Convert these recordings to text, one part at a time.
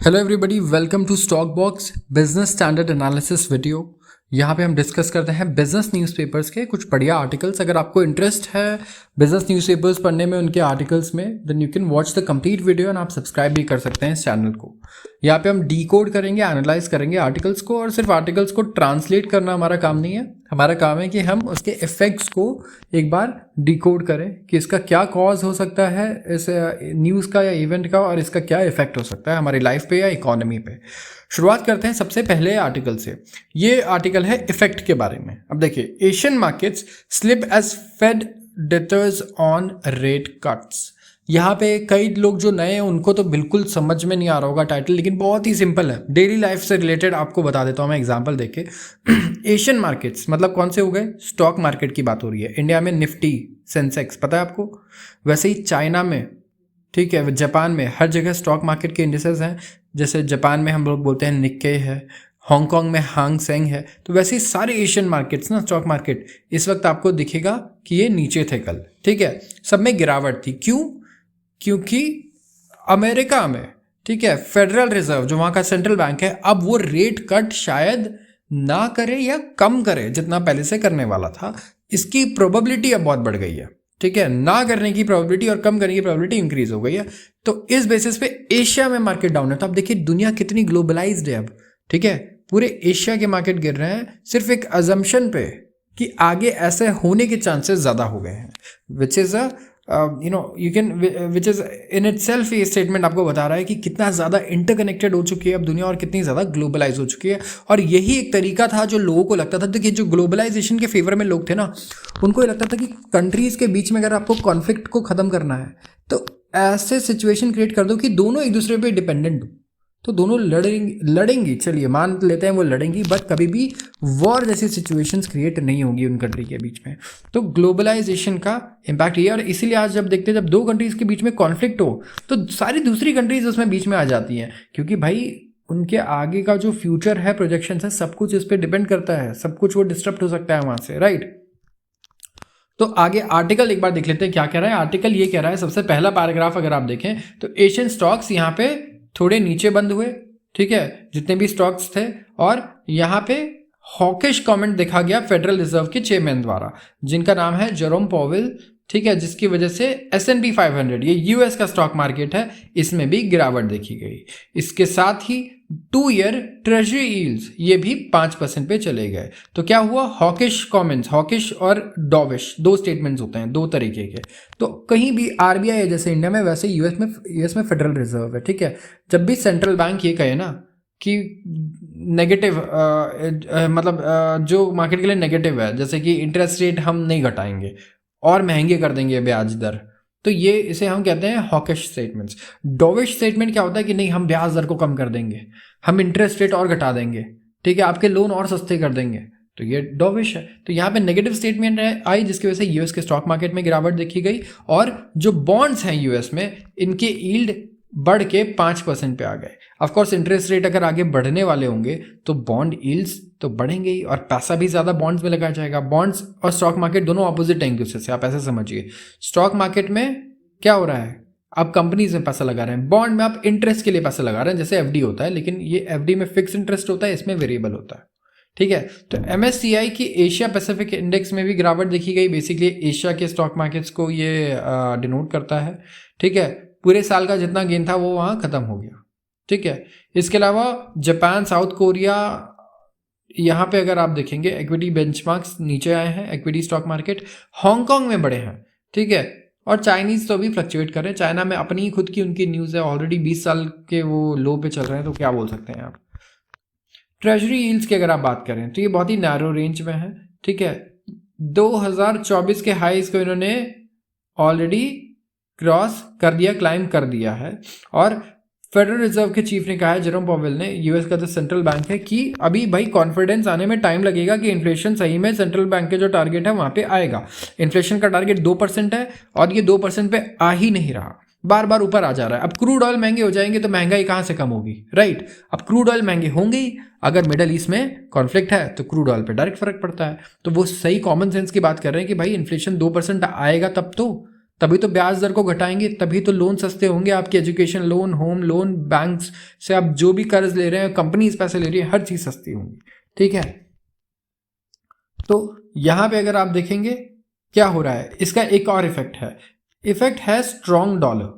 Hello everybody, welcome to stock box business standard analysis video. यहाँ पे हम discuss करते हैं बिजनेस न्यूज़पेपर्स के कुछ बढ़िया आर्टिकल्स। अगर आपको इंटरेस्ट है बिजनेस न्यूज़पेपर्स पढ़ने में, उनके आर्टिकल्स में, then you can watch the complete video and आप सब्सक्राइब भी कर सकते हैं इस चैनल को। यहाँ पे हम डीकोड करेंगे, एनालाइज करेंगे आर्टिकल्स को, और सिर्फ आर्टिकल्स को ट्रांसलेट करना हमारा काम नहीं है। हमारा काम है कि हम उसके इफेक्ट्स को एक बार डिकोड करें कि इसका क्या कॉज हो सकता है इस न्यूज़ का या इवेंट का, और इसका क्या इफेक्ट हो सकता है हमारी लाइफ पे या इकोनॉमी पे। शुरुआत करते हैं सबसे पहले आर्टिकल से। ये आर्टिकल है इफेक्ट के बारे में। अब देखिए, Asian markets slip as Fed dithers on rate cuts. यहाँ पे कई लोग जो नए हैं उनको तो बिल्कुल समझ में नहीं आ रहा होगा टाइटल, लेकिन बहुत ही सिंपल है, डेली लाइफ से रिलेटेड आपको बता देता हूँ मैं एग्जांपल देके। एशियन मार्केट्स मतलब कौन से हो गए? स्टॉक मार्केट की बात हो रही है। इंडिया में निफ्टी, सेंसेक्स, पता है आपको? वैसे ही चाइना में, ठीक है, जापान में, हर जगह स्टॉक मार्केट के इंडिसेस हैं। जैसे जापान में हम लोग बोलते हैं निक्के है, हांगकांग में हांग सेंग है। तो वैसे ही सारे एशियन मार्केट्स ना, स्टॉक मार्केट इस वक्त आपको दिखेगा कि ये नीचे थे कल, ठीक है, सब में गिरावट थी। क्यों? क्योंकि अमेरिका में, ठीक है, फेडरल रिजर्व जो वहाँ का सेंट्रल बैंक है, अब वो रेट कट शायद ना करे या कम करे जितना पहले से करने वाला था। इसकी प्रोबेबिलिटी अब बहुत बढ़ गई है, ठीक है, ना करने की प्रोबेबिलिटी और कम करने की प्रोबेबिलिटी इंक्रीज हो गई है। तो इस बेसिस पे एशिया में मार्केट डाउन है। तो अब देखिए दुनिया कितनी ग्लोबलाइज्ड है अब, ठीक है, पूरे एशिया के मार्केट गिर रहे हैं सिर्फ एक अजम्पशन पे कि आगे ऐसे होने के चांसेस ज़्यादा हो गए हैं, which is which is in it self ये स्टेटमेंट आपको बता रहा है कि कितना ज़्यादा इंटरकनेक्टेड हो चुकी है अब दुनिया और कितनी ज़्यादा ग्लोबलाइज हो चुकी है। और यही एक तरीका था जो लोगों को लगता था। देखिए, जो ग्लोबलाइजेशन के फेवर में लोग थे ना, उनको ये लगता था कि कंट्रीज़ के बीच में अगर आपको कॉन्फ्लिक्ट को ख़त्म करना है तो ऐसे सिचुएशन क्रिएट कर दो कि दोनों एक दूसरे पे डिपेंडेंट हो, तो दोनों लड़ेंगी, चलिए मान लेते हैं वो लड़ेंगी, बट कभी भी वॉर जैसी सिचुएशंस क्रिएट नहीं होंगी उन कंट्री के बीच में। तो ग्लोबलाइजेशन का इम्पैक्ट ये, और इसीलिए आज जब देखते हैं जब दो कंट्रीज के बीच में कॉन्फ्लिक्ट हो तो सारी दूसरी कंट्रीज उसमें बीच में आ जाती हैं, क्योंकि भाई उनके आगे का जो फ्यूचर है, प्रोजेक्शन है, सब कुछ इस पर डिपेंड करता है, सब कुछ वो डिस्टर्ब हो सकता है वहाँ से, राइट। तो आगे आर्टिकल एक बार देख लेते हैं क्या कह रहा है। आर्टिकल ये कह रहा है, सबसे पहला पैराग्राफ अगर आप देखें तो एशियन स्टॉक्स यहाँ पे थोड़े नीचे बंद हुए, ठीक है, जितने भी स्टॉक्स थे, और यहाँ पे हॉकिश कमेंट देखा गया फेडरल रिजर्व के चेयरमैन द्वारा, जिनका नाम है जेरोम पॉवेल, ठीक है, जिसकी वजह से S&P 500, ये यूएस का स्टॉक मार्केट है, इसमें भी गिरावट देखी गई। इसके साथ ही 2 ईयर ट्रेजरी यील्ड्स ये भी 5% पे चले गए। तो क्या हुआ? हॉकिश कमेंट्स, हॉकिश और डॉविश दो स्टेटमेंट्स होते हैं, दो तरीके के। तो कहीं भी आरबीआई है जैसे इंडिया में, वैसे यूएस में फेडरल रिजर्व है, ठीक है। जब भी सेंट्रल बैंक ये कहे ना कि नेगेटिव मतलब जो मार्केट के लिए नेगेटिव है, जैसे कि इंटरेस्ट रेट हम नहीं घटाएंगे और महंगे कर देंगे ब्याज दर, तो ये इसे हम कहते हैं हॉकिश स्टेटमेंट्स। डॉविश स्टेटमेंट क्या होता है कि नहीं, हम ब्याज दर को कम कर देंगे, हम इंटरेस्ट रेट और घटा देंगे, ठीक है, आपके लोन और सस्ते कर देंगे, तो ये डॉविश है। तो यहाँ पे नेगेटिव स्टेटमेंट आई, जिसकी वजह से यूएस के स्टॉक मार्केट में गिरावट देखी गई, और जो बॉन्ड्स हैं यूएस में, इनके यील्ड बढ़ के 5% पे आ गए। ऑफकोर्स इंटरेस्ट रेट अगर आगे बढ़ने वाले होंगे तो बॉन्ड यील्ड्स तो बढ़ेंगे ही, और पैसा भी ज़्यादा बॉन्ड्स में लगाया जाएगा। बॉन्ड्स और स्टॉक मार्केट दोनों ऑपोजिट हैं एक दूसरे से, आप ऐसे समझिए। स्टॉक मार्केट में क्या हो रहा है, आप कंपनीज में पैसा लगा रहे हैं, बॉन्ड में आप इंटरेस्ट के लिए पैसा लगा रहे हैं, जैसे एफडी होता है, लेकिन ये एफडी में फिक्स इंटरेस्ट होता है, इसमें वेरिएबल होता है, ठीक है। तो MSCI की एशिया पैसिफिक इंडेक्स में भी गिरावट देखी गई। बेसिकली एशिया के स्टॉक मार्केट्स को ये डिनोट करता है, ठीक है। पूरे साल का जितना गेन था वो वहाँ ख़त्म हो गया, ठीक है। इसके अलावा जापान, साउथ कोरिया, यहाँ पे अगर आप देखेंगे इक्विटी बेंचमार्क्स नीचे आए हैं, इक्विटी स्टॉक मार्केट। हांगकांग में बढ़े हैं, ठीक है, और चाइनीज़ तो अभी फ्लक्चुएट कर रहे हैं। चाइना में अपनी खुद की उनकी न्यूज़ है, ऑलरेडी 20 साल के वो लो पे चल रहे हैं, तो क्या बोल सकते हैं आप। ट्रेजरी यील्ड्स की अगर आप बात करें तो ये बहुत ही नैरो रेंज में है, ठीक है। 2024 के हाईज को इन्होंने ऑलरेडी क्रॉस कर दिया, क्लाइम कर दिया है। और फेडरल रिजर्व के चीफ ने कहा है, जेरोम पॉवेल ने, यूएस का जो सेंट्रल बैंक है, कि अभी भाई कॉन्फिडेंस आने में टाइम लगेगा कि इन्फ्लेशन सही में सेंट्रल बैंक के जो टारगेट है वहाँ पे आएगा। इन्फ्लेशन का टारगेट 2% है और ये 2% पे आ ही नहीं रहा, बार बार ऊपर आ जा रहा है। अब क्रूड ऑयल महंगे हो जाएंगे तो महंगाई कहाँ से कम होगी, राइट। अब क्रूड ऑयल महंगे होंगे ही, अगर मिडल ईस्ट में कॉन्फ्लिक्ट है तो क्रूड ऑयल पे डायरेक्ट फर्क पड़ता है। तो वो सही कॉमन सेंस की बात कर रहे हैं कि भाई इन्फ्लेशन 2% आएगा तब तो, तभी तो ब्याज दर को घटाएंगे, तभी तो लोन सस्ते होंगे, आपके education loan, home loan, banks से आप जो भी कर्ज ले रहे हैं, कंपनीज पैसे ले रही है, हर चीज सस्ती होंगी। ठीक है, तो यहां पे अगर आप देखेंगे क्या हो रहा है, इसका एक और इफेक्ट है स्ट्रॉन्ग डॉलर।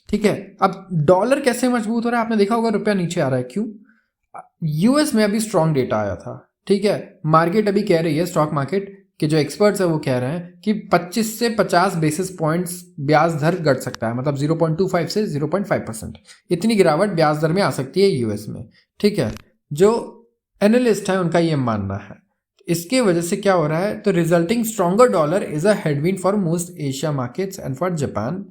ठीक है, अब डॉलर कैसे मजबूत हो रहा है, आपने देखा होगा रुपया नीचे आ रहा है, क्यों? यूएस में अभी स्ट्रॉन्ग डेटा आया था। ठीक है, मार्केट अभी कह रही है, स्टॉक मार्केट के जो एक्सपर्ट्स है वो कह रहे हैं कि 25 से 50 बेसिस पॉइंट्स ब्याज दर घट सकता है, मतलब 0.25 से 0.5%, इतनी गिरावट ब्याज दर में आ सकती है यूएस में। ठीक है, जो एनालिस्ट है उनका ये मानना है। इसके वजह से क्या हो रहा है, तो resulting stronger dollar is a headwind for most Asia markets and for Japan,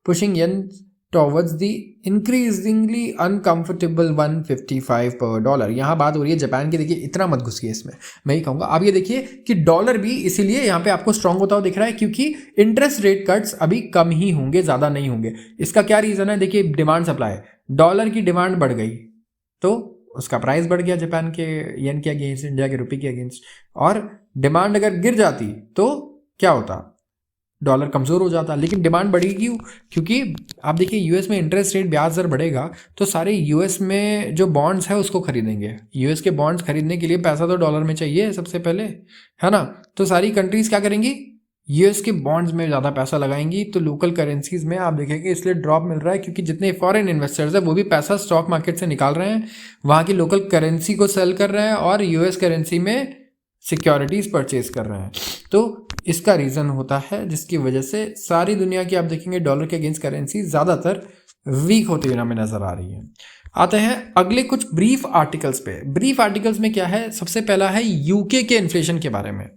pushing yen towards the increasingly uncomfortable 155 पर डॉलर। यहाँ बात हो रही है जापान की, देखिए इतना मत घुसिए इसमें, मैं ही कहूँगा। आप ये देखिए कि डॉलर भी इसीलिए यहाँ पे आपको स्ट्रांग होता हुआ दिख रहा है क्योंकि इंटरेस्ट रेट कट्स अभी कम ही होंगे, ज़्यादा नहीं होंगे। इसका क्या रीज़न है, देखिए डिमांड सप्लाई, डॉलर की डिमांड बढ़ गई तो उसका प्राइस बढ़ गया जापान के येन के अगेंस्ट, इंडिया के रुपये के अगेंस्ट, और डिमांड अगर गिर जाती तो क्या होता, डॉलर कमज़ोर हो जाता। लेकिन डिमांड बढ़ी क्यों, क्योंकि आप देखिए यूएस में इंटरेस्ट रेट ब्याज दर बढ़ेगा तो सारे यूएस में जो बॉन्ड्स है उसको खरीदेंगे। यूएस के बॉन्ड्स खरीदने के लिए पैसा तो डॉलर में चाहिए सबसे पहले, है ना। तो सारी कंट्रीज़ क्या करेंगी, यूएस के बॉन्ड्स में ज़्यादा पैसा लगाएंगी, तो लोकल करेंसीज में आप देखेंगे इसलिए ड्रॉप मिल रहा है, क्योंकि जितने फॉरेन इन्वेस्टर्स हैं वो भी पैसा स्टॉक मार्केट से निकाल रहे हैं, वहाँ की लोकल करेंसी को सेल कर रहे हैं और यूएस करेंसी में सिक्योरिटीज़ परचेज कर रहे हैं। तो इसका रीज़न होता है जिसकी वजह से सारी दुनिया की आप देखेंगे डॉलर के अगेंस्ट करेंसी ज़्यादातर वीक होती हुई हमें नज़र आ रही है। आते हैं अगले कुछ ब्रीफ आर्टिकल्स पे। ब्रीफ आर्टिकल्स में क्या है, सबसे पहला है यूके के इन्फ्लेशन के बारे में।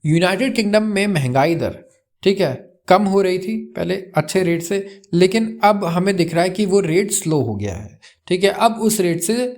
यूनाइटेड किंगडम में महंगाई दर, ठीक है, कम हो रही थी पहले अच्छे रेट से, लेकिन अब हमें दिख रहा है कि वो रेट स्लो हो गया है। ठीक है, अब उस रेट से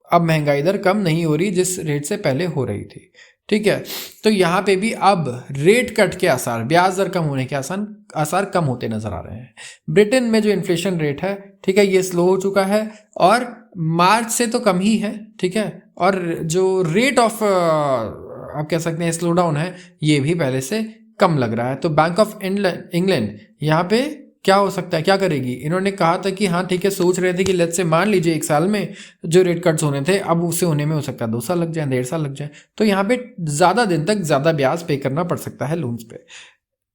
अब महंगाई दर कम नहीं हो रही जिस रेट से पहले हो रही थी। ठीक है, तो यहाँ पे भी अब रेट कट के आसार, ब्याज दर कम होने के आसार कम होते नजर आ रहे हैं। ब्रिटेन में जो इन्फ्लेशन रेट है, ठीक है, ये स्लो हो चुका है और मार्च से तो कम ही है। ठीक है, और जो रेट ऑफ आप कह सकते हैं स्लो डाउन है, ये भी पहले से कम लग रहा है। तो बैंक ऑफ इंग्लैंड यहाँ पे क्या हो सकता है, क्या करेगी, इन्होंने कहा था कि हाँ ठीक है, सोच रहे थे कि लेट्स से मान लीजिए एक साल में जो रेट कट्स होने थे अब उससे होने में हो सकता है 2 साल लग जाए, 1.5 साल लग जाए। तो यहाँ पे ज़्यादा दिन तक ज़्यादा ब्याज पे करना पड़ सकता है लोन्स पे,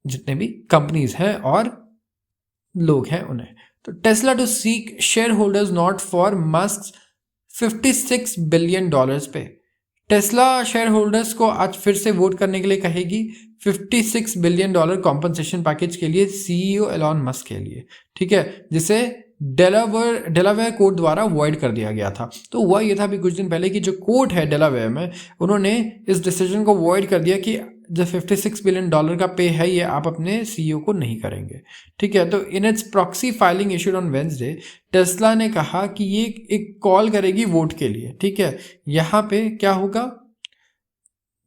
जितने भी कंपनीज हैं और लोग हैं उन्हें। तो Tesla to seek shareholders nod for Musk $56 billion pay. Tesla shareholders को आज फिर से वोट करने के लिए कहेगी $56 बिलियन कॉम्पनसेशन पैकेज के लिए, सीईओ एलॉन मस्क के लिए। ठीक है, जिसे डेलावेयर कोर्ट द्वारा वॉइड कर दिया गया था। तो हुआ ये था अभी कुछ दिन पहले कि जो कोर्ट है डेलावेयर में, उन्होंने इस डिसीजन को वॉइड कर दिया कि जो $56 बिलियन का पे है ये आप अपने सीईओ को नहीं करेंगे। ठीक है, तो in its proxy filing issued on Wednesday, Tesla ने कहा कि ये एक कॉल करेगी वोट के लिए। ठीक है, यहाँ पे क्या होगा,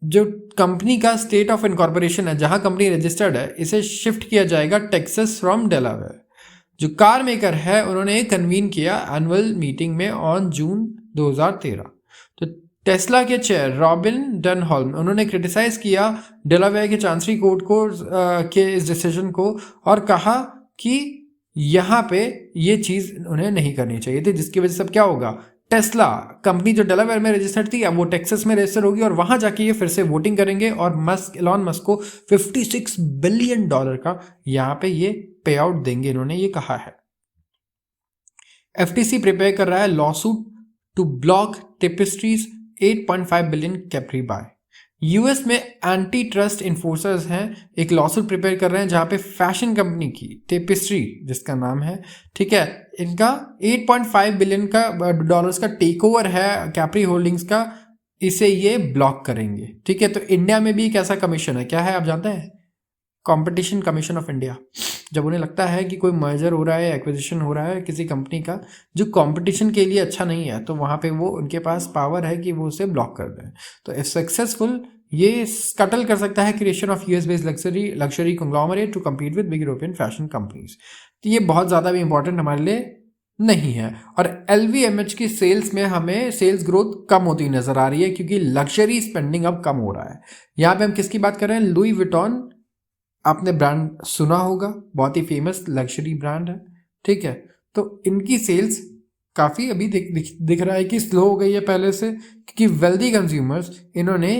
जो कंपनी का स्टेट ऑफ इनकॉर्पोरेशन है, जहां कंपनी रजिस्टर्ड है, इसे शिफ्ट किया जाएगा टेक्सास फ्रॉम डेलावेयर। जो कार मेकर है उन्होंने कन्वीन किया एनुअल मीटिंग में ऑन जून 2013। तो टेस्ला के चेयर रॉबिन डनहॉल्म, उन्होंने क्रिटिसाइज किया डेलावेयर के चांसरी कोर्ट को के इस डिसीजन को और कहा कि यहाँ पे ये चीज़ उन्हें नहीं करनी चाहिए थी, जिसकी वजह से अब क्या होगा, टेस्ला कंपनी जो डेलावेयर में रजिस्टर्ड थी अब वो टेक्सास में रजिस्टर होगी और वहां जाके ये फिर से वोटिंग करेंगे और एलॉन मस्क को $56 बिलियन का यहाँ पे ये पे आउट देंगे, इन्होंने ये कहा है। एफटीसी प्रिपेयर कर रहा है lawsuit to block Tapestry's 8.5 billion Capri buy. US में एंटी ट्रस्ट इन्फोर्सर्स हैं, एक लॉसूट प्रिपेयर कर रहे हैं जहां पे फैशन कंपनी की टेपेस्ट्री जिसका नाम है, ठीक है, इनका 8.5 बिलियन डॉलर्स का टेक ओवर है कैप्री होल्डिंग्स का, इसे ये ब्लॉक करेंगे। ठीक है, तो इंडिया में भी एक ऐसा कमीशन है, क्या है आप जानते हैं, कंपटीशन कमीशन ऑफ इंडिया। जब उन्हें लगता है कि कोई मर्जर हो रहा है, एक्विजिशन हो रहा है किसी कंपनी का जो कंपटीशन के लिए अच्छा नहीं है, तो वहाँ पे वो उनके पास पावर है कि वो उसे ब्लॉक कर दें। तो इफ सक्सेसफुल ये स्कटल कर सकता है creation of US based luxury conglomerate to compete with big European fashion companies. तो ये बहुत ज़्यादा भी इंपॉर्टेंट हमारे लिए नहीं है। और LVMH की सेल्स में हमें सेल्स ग्रोथ कम होती नजर आ रही है क्योंकि लग्जरी स्पेंडिंग अब कम हो रहा है। यहाँ पे हम किसकी बात कर रहे हैं, लुई विटॉन आपने ब्रांड सुना होगा, बहुत ही फेमस लग्जरी ब्रांड है, ठीक है। तो इनकी सेल्स काफ़ी अभी दिख रहा है कि स्लो हो गई है पहले से, क्योंकि वेल्दी कंज्यूमर्स इन्होंने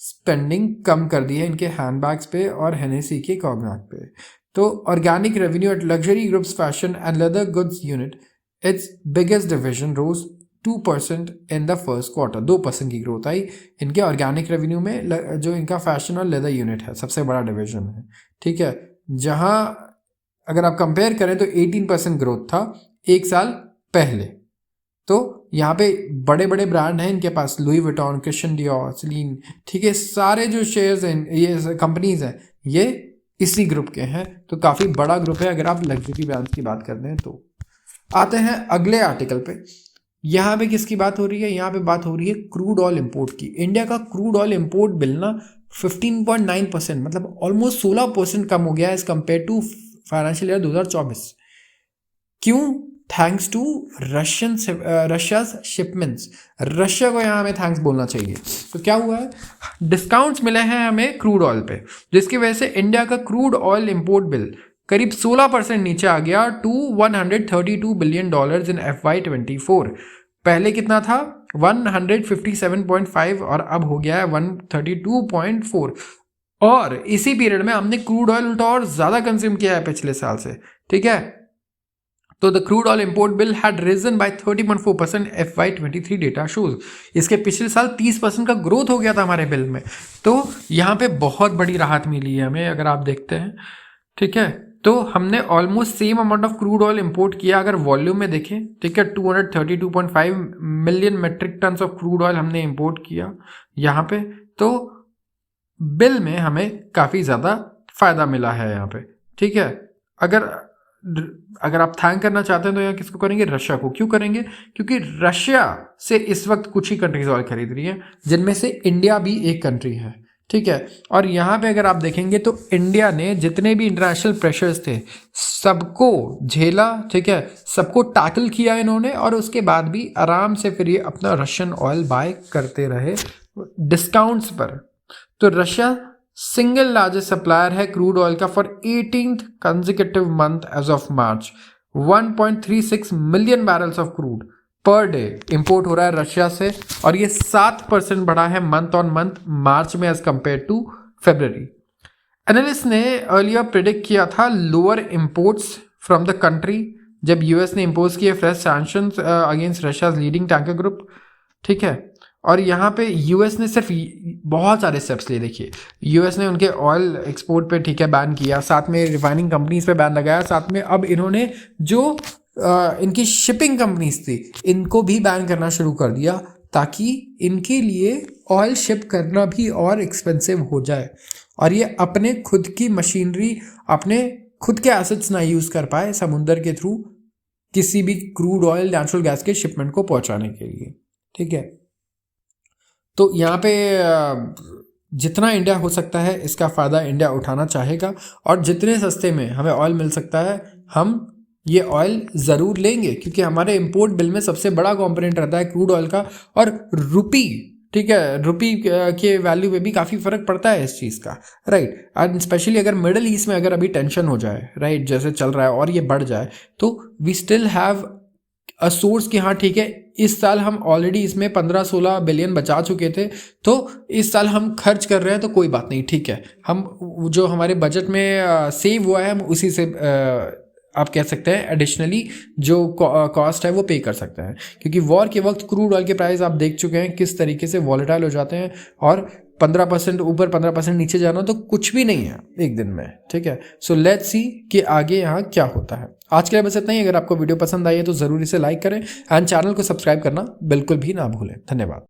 स्पेंडिंग कम कर दी है इनके हैंडबैग्स पे और हेनेसी के कॉग्नाक पे। तो organic revenue at luxury groups fashion and leather goods unit, its biggest division, rose 2% in the first quarter. 2% की ग्रोथ आई इनके ऑर्गेनिक रेवेन्यू में, जो इनका फैशन और लेदर यूनिट है, सबसे बड़ा डिवीजन है, ठीक है। जहां अगर आप कंपेयर करें तो 18% ग्रोथ था एक साल पहले। तो यहाँ पे बड़े बड़े ब्रांड हैं इनके पास, लुई विटॉन, क्रिश्चियन डियोर, सीलिन, ठीक है। सारे जो शेयर्स हैं, ये कंपनीज हैं, ये इसी ग्रुप के हैं। तो काफ़ी बड़ा ग्रुप है अगर आप लग्जरी ब्रांड्स की बात करते हैं तो। आते हैं अगले आर्टिकल पे। यहाँ पे किसकी बात हो रही है? यहाँ पे बात हो रही है क्रूड ऑयल इंपोर्ट की। इंडिया का क्रूड ऑयल इंपोर्ट बिल ना 15.9%, मतलब ऑलमोस्ट 16% कम हो गया है as compared to financial year 2024। क्यों? Thanks to Russia's shipments. Russia को यहाँ हमें थैंक्स बोलना चाहिए। तो क्या हुआ है? डिस्काउंट्स मिले हैं हमें क्रूड ऑयल पे, जिसकी वजह से इंडिया का क्रूड ऑयल इंपोर्ट बिल करीब 16% नीचे आ गया टू $132 बिलियन इन FY24। पहले कितना था? 157.5 और अब हो गया है 132.4। और इसी पीरियड में हमने क्रूड ऑयल उल्टा और ज़्यादा कंज्यूम किया है पिछले साल से, ठीक है। तो the crude oil import bill had risen by 30.4% FY23 data shows. इसके पिछले साल 30% का ग्रोथ हो गया था हमारे बिल में। तो यहाँ पे बहुत बड़ी राहत मिली है हमें, अगर आप देखते हैं, ठीक है। तो हमने almost same amount of crude oil import किया अगर वॉल्यूम में देखें, ठीक है। 232.5 million metric tonne of crude oil हमने इंपोर्ट किया यहाँ पे। तो बिल में हमें काफ़ी ज़्यादा फायदा मिला है यहाँ पे, ठीक है। अगर आप थैंक करना चाहते हैं तो यहाँ किसको करेंगे? रशिया को। क्यों करेंगे? क्योंकि रशिया से इस वक्त कुछ ही कंट्रीज ऑयल खरीद रही हैं, जिनमें से इंडिया भी एक कंट्री है, ठीक है। और यहाँ पे अगर आप देखेंगे तो इंडिया ने जितने भी इंटरनेशनल प्रेशर्स थे सबको झेला, ठीक है, सबको टैकल किया इन्होंने, और उसके बाद भी आराम से फिर ये अपना रशियन ऑयल बाय करते रहे डिस्काउंट्स पर। तो रशिया सिंगल लार्जेस्ट सप्लायर है क्रूड ऑयल का for 18th consecutive month as of March. 1.36 million barrels of crude per day import हो रहा है रशिया से, और ये 7% बढ़ा है मंथ ऑन मंथ मार्च में as compare to February. Analyst ने अर्लियर प्रिडिक्ट किया था lower imports from the country जब यूएस ने इम्पोज किए fresh sanctions against Russia's leading tanker group, ठीक है। और यहाँ पे यूएस ने सिर्फ बहुत सारे स्टेप्स लिए। देखिए, यूएस ने उनके ऑयल एक्सपोर्ट पे, ठीक है, बैन किया, साथ में रिफाइनिंग कंपनीज पे बैन लगाया, साथ में अब इन्होंने जो इनकी शिपिंग कंपनीज थी इनको भी बैन करना शुरू कर दिया, ताकि इनके लिए ऑयल शिप करना भी और एक्सपेंसिव हो जाए और ये अपने खुद की मशीनरी, अपने खुद के एसेट्स ना यूज़ कर पाए समुंदर के थ्रू किसी भी क्रूड ऑयल, नेचुरल गैस के शिपमेंट को पहुंचाने के लिए, ठीक है। तो यहाँ पे जितना इंडिया हो सकता है इसका फ़ायदा इंडिया उठाना चाहेगा, और जितने सस्ते में हमें ऑयल मिल सकता है हम ये ऑयल ज़रूर लेंगे, क्योंकि हमारे इंपोर्ट बिल में सबसे बड़ा कंपोनेंट रहता है क्रूड ऑयल का, और रुपी, ठीक है, रुपी के वैल्यू में भी काफ़ी फ़र्क पड़ता है इस चीज़ का, राइट। एंड स्पेशली अगर मिडल ईस्ट में अगर अभी टेंशन हो जाए, राइट, जैसे चल रहा है, और ये बढ़ जाए, तो we still have a source कि हाँ ठीक है, इस साल हम ऑलरेडी इसमें 15-16 बिलियन बचा चुके थे, तो इस साल हम खर्च कर रहे हैं तो कोई बात नहीं, ठीक है, हम जो हमारे बजट में सेव हुआ है हम उसी से आप कह सकते हैं एडिशनली जो कॉस्ट है वो पे कर सकते हैं, क्योंकि वॉर के वक्त क्रूड ऑयल के प्राइस आप देख चुके हैं किस तरीके से वॉलेटाइल हो जाते हैं, और 15% ऊपर 15% नीचे जाना तो कुछ भी नहीं है एक दिन में, ठीक है। सो लेट्स सी कि आगे यहाँ क्या होता है। आज के लिए बस इतना ही। अगर आपको वीडियो पसंद आई है तो ज़रूर इसे लाइक करें एंड चैनल को सब्सक्राइब करना बिल्कुल भी ना भूलें। धन्यवाद।